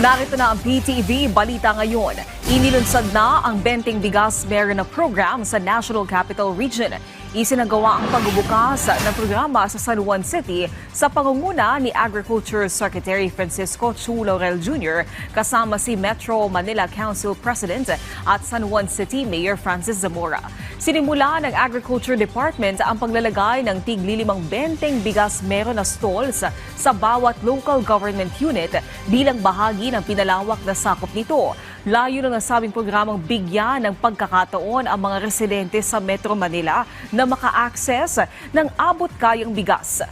Narito na ang PTV Balita ngayon. Inilunsad na ang Benteng Bigas Meron na program sa National Capital Region. Isinagawa ang pagbubukas ng programa sa San Juan City sa pangunguna ni Agriculture Secretary Francisco Chu Laurel Jr. kasama si Metro Manila Council President at San Juan City Mayor Francis Zamora. Sinimula ng Agriculture Department ang paglalagay ng tig-lilimang Benteng Bigas Meron na stalls sa bawat local government unit bilang bahagi ng pinalawak na sakop nito. Layo ng nasabing programang bigyan ng pagkakataon ang mga residente sa Metro Manila na maka-access ng abot-kayang bigas.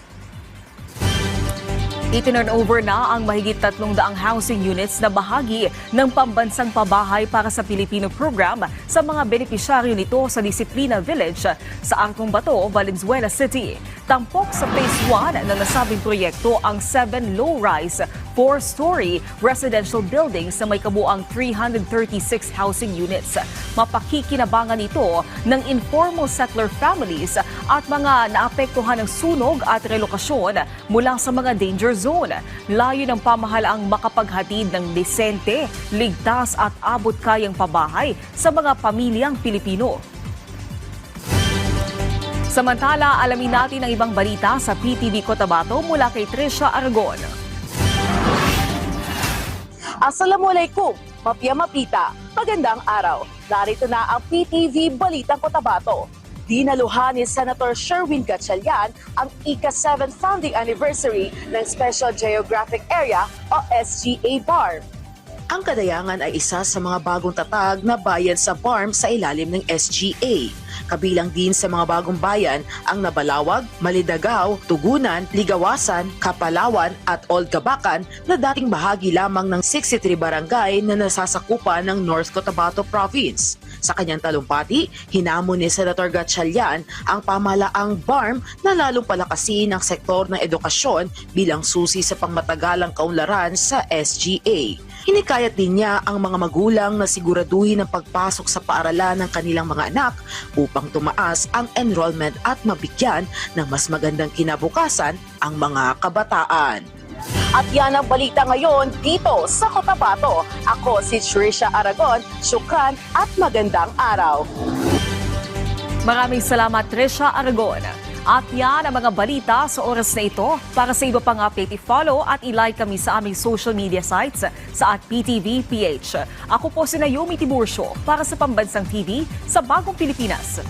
Itinurnover na ang mahigit 300 housing units na bahagi ng Pambansang Pabahay para sa Pilipino program sa mga benepisyaryo nito sa Disiplina Village sa Arcong Bato, Valenzuela City. Tampok sa Phase 1 ng nasabing proyekto ang 7 low-rise, 4-story residential buildings na may kabuang 336 housing units. Mapakikinabangan ito ng informal settler families at mga naapektuhan ng sunog at relokasyon mula sa mga danger zone. Layo ng pamahalaang makapaghatid ng desente, ligtas at abot-kayang pabahay sa mga pamilyang Pilipino. Samantala, alamin natin ang ibang balita sa PTV Cotabato mula kay Trisha Aragon. Assalamualaikum, Mapia Mapita, magandang araw. Narito na ang PTV Balitang Cotabato. Dinaluhan ni Senator Sherwin Gatchalian ang ika-7th founding anniversary ng Special Geographic Area o SGA BARM. Ang Kadayangan ay isa sa mga bagong tatag na bayan sa BARM sa ilalim ng SGA. Kabilang din sa mga bagong bayan ang Nabalawag, Malidagaw, Tugunan, Ligawasan, Kapalawan at Old Gabacan na dating bahagi lamang ng 63 barangay na nasasakupan ng North Cotabato Province. Sa kanyang talumpati, hinamon ni Senator Gatchalian ang pamahalaang BARM na lalong palakasin ang sektor ng edukasyon bilang susi sa pangmatagalang kaunlaran sa SGA. Hinikayat din niya ang mga magulang na siguraduhin ang pagpasok sa paaralan ng kanilang mga anak upang tumaas ang enrollment at mabigyan ng mas magandang kinabukasan ang mga kabataan. At yan ang balita ngayon dito sa Cotabato. Ako si Trisha Aragon, syukran at magandang araw. Maraming salamat, Trisha Aragon. At yan ang mga balita sa oras na ito. Para sa iba pang update, i-follow at i-like kami sa aming social media sites sa @PTVPH. Ako po si Naomi Tiburcio para sa Pambansang TV sa Bagong Pilipinas.